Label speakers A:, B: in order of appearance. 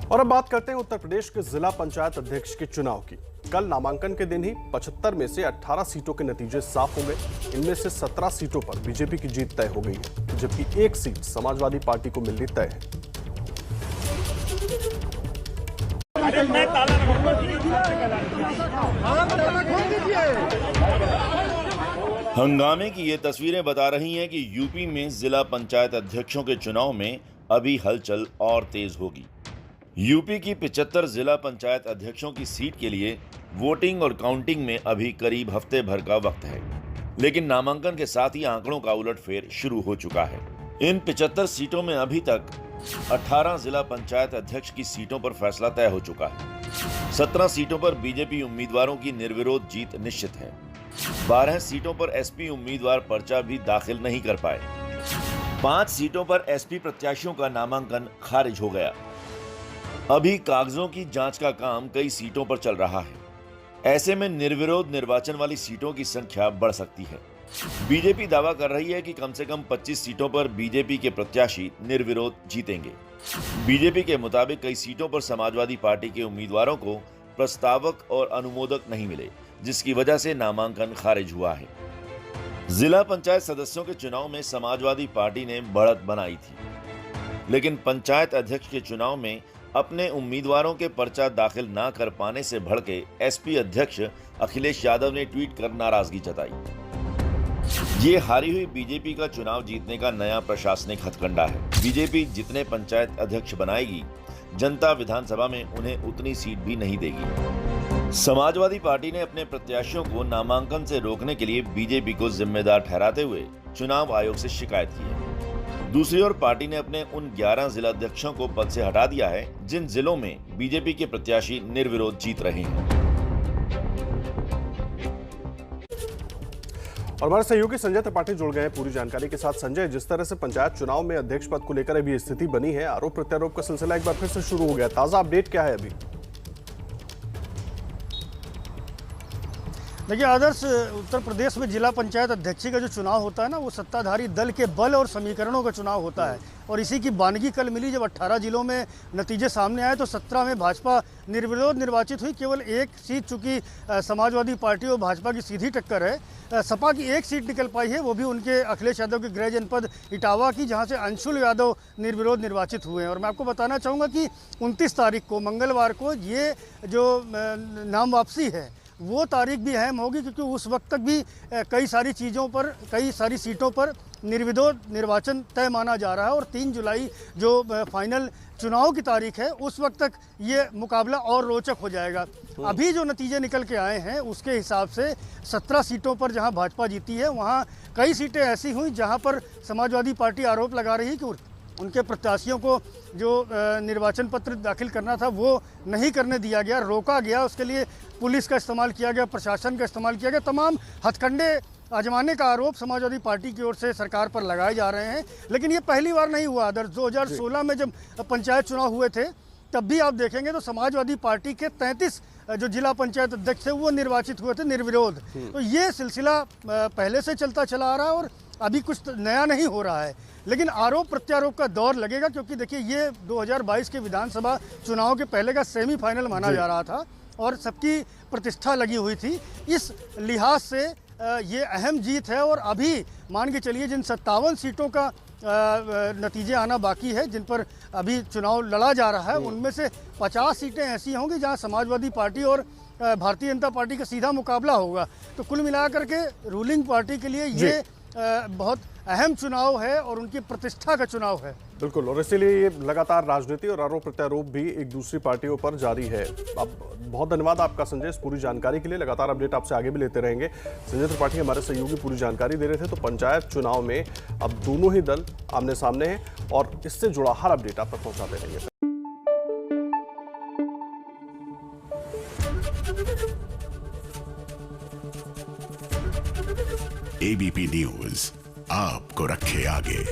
A: और अब बात करते हैं उत्तर प्रदेश के जिला पंचायत अध्यक्ष के चुनाव की। कल नामांकन के दिन ही 75 में से 18 सीटों के नतीजे साफ हो गए। इनमें से 17 सीटों पर बीजेपी की जीत तय हो गई है, जबकि एक सीट समाजवादी पार्टी को मिलनी तय है।
B: हंगामे की ये तस्वीरें बता रही हैं कि यूपी में जिला पंचायत अध्यक्षों के चुनाव में अभी हलचल और तेज होगी। यूपी की 75 जिला पंचायत अध्यक्षों की सीट के लिए वोटिंग और काउंटिंग में अभी करीब हफ्ते भर का वक्त है, लेकिन नामांकन के साथ ही आंकड़ों का उलटफेर शुरू हो चुका है। इन 75 सीटों में अभी तक 18 जिला पंचायत अध्यक्ष की सीटों पर फैसला तय हो चुका है। 17 सीटों पर बीजेपी उम्मीदवारों की निर्विरोध जीत निश्चित है। 12 सीटों पर एसपी उम्मीदवार पर्चा भी दाखिल नहीं कर पाए। 5 सीटों पर एसपी प्रत्याशियों का नामांकन खारिज हो गया। अभी कागजों की जांच का काम कई सीटों पर चल रहा है। ऐसे में निर्विरोध निर्वाचन वाली सीटों की संख्या बढ़ सकती है। बीजेपी दावा कर रही है कि कम से कम 25 सीटों पर बीजेपी के प्रत्याशी निर्विरोध जीतेंगे। बीजेपी के मुताबिक कई सीटों पर समाजवादी पार्टी के उम्मीदवारों को प्रस्तावक और अनुमोदक नहीं मिले, जिसकी वजह से नामांकन खारिज हुआ है। जिला पंचायत सदस्यों के चुनाव में समाजवादी पार्टी ने बढ़त बनाई थी, लेकिन पंचायत अध्यक्ष के चुनाव में अपने उम्मीदवारों के पर्चा दाखिल ना कर पाने से भड़के एसपी अध्यक्ष अखिलेश यादव ने ट्वीट कर नाराजगी जताई। ये हारी हुई बीजेपी का चुनाव जीतने का नया प्रशासनिक हथकंडा है। बीजेपी जितने पंचायत अध्यक्ष बनाएगी, जनता विधानसभा में उन्हें उतनी सीट भी नहीं देगी। समाजवादी पार्टी ने अपने प्रत्याशियों को नामांकन से रोकने के लिए बीजेपी को जिम्मेदार ठहराते हुए चुनाव आयोग से शिकायत की है। दूसरी ओर पार्टी ने अपने उन 11 जिलाध्यक्षों को पद से हटा दिया है, जिन जिलों में बीजेपी के प्रत्याशी निर्विरोध जीत रहे हैं।
A: और हमारे सहयोगी संजय त्रिपाठी जुड़ गए हैं पूरी जानकारी के साथ। संजय, जिस तरह से पंचायत चुनाव में अध्यक्ष पद को लेकर अभी स्थिति बनी है, आरोप प्रत्यारोप का सिलसिला एक बार फिर से शुरू हो गया। ताजा अपडेट क्या है अभी?
C: देखिए आदर्श, उत्तर प्रदेश में जिला पंचायत अध्यक्ष का जो चुनाव होता है ना, वो सत्ताधारी दल के बल और समीकरणों का चुनाव होता है। और इसी की बानगी कल मिली जब 18 जिलों में नतीजे सामने आए तो 17 में भाजपा निर्विरोध निर्वाचित हुई। केवल एक सीट, चूंकि समाजवादी पार्टी और भाजपा की सीधी टक्कर है, सपा की एक सीट निकल पाई है, वो भी उनके अखिलेश यादव के गृह जनपद इटावा की, जहाँ से अंशुल यादव निर्विरोध निर्वाचित हुए हैं। और मैं आपको बताना चाहूँगा कि 29 तारीख को, मंगलवार को, ये जो नाम वापसी है वो तारीख भी अहम होगी, क्योंकि उस वक्त तक भी कई सारी चीज़ों पर, कई सारी सीटों पर निर्विरोध निर्वाचन तय माना जा रहा है। और 3 जुलाई जो फाइनल चुनाव की तारीख है, उस वक्त तक ये मुकाबला और रोचक हो जाएगा। अभी जो नतीजे निकल के आए हैं उसके हिसाब से 17 सीटों पर जहां भाजपा जीती है, वहां कई सीटें ऐसी हुई जहां पर समाजवादी पार्टी आरोप लगा रही है कि उनके प्रत्याशियों को जो निर्वाचन पत्र दाखिल करना था वो नहीं करने दिया गया, रोका गया। उसके लिए पुलिस का इस्तेमाल किया गया, प्रशासन का इस्तेमाल किया गया। तमाम हथकंडे आजमाने का आरोप समाजवादी पार्टी की ओर से सरकार पर लगाए जा रहे हैं। लेकिन ये पहली बार नहीं हुआ आदर्श। 2016 में जब पंचायत चुनाव हुए थे, तब भी आप देखेंगे तो समाजवादी पार्टी के 33 जो जिला पंचायत अध्यक्ष थे वो निर्वाचित हुए थे निर्विरोध। तो ये सिलसिला पहले से चलता चला आ रहा है और अभी कुछ नया नहीं हो रहा है। लेकिन आरोप प्रत्यारोप का दौर लगेगा, क्योंकि देखिए ये 2022 के विधानसभा चुनाव के पहले का सेमीफाइनल माना जा रहा था और सबकी प्रतिष्ठा लगी हुई थी। इस लिहाज से ये अहम जीत है। और अभी मान के चलिए जिन 57 सीटों का नतीजे आना बाकी है, जिन पर अभी चुनाव लड़ा जा रहा है, उनमें से 50 सीटें ऐसी होंगी जहां समाजवादी पार्टी और भारतीय जनता पार्टी का सीधा मुकाबला होगा। तो कुल मिलाकर के रूलिंग पार्टी के लिए ये बहुत अहम चुनाव है और उनकी प्रतिष्ठा का चुनाव है।
A: बिल्कुल, और इसीलिए ये लगातार राजनीति और आरोप प्रत्यारोप भी एक दूसरी पार्टियों पर जारी है। अब बहुत धन्यवाद आपका संजय इस पूरी जानकारी के लिए। लगातार अपडेट आपसे आगे भी लेते रहेंगे। संजय त्रिपाठी हमारे सहयोगी पूरी जानकारी दे रहे थे। तो पंचायत चुनाव में अब दोनों ही दल आमने सामने हैं और इससे जुड़ा हर अपडेट आप तक पहुंचाते रहेंगे।
D: एबीपी न्यूज आपको रखे आगे।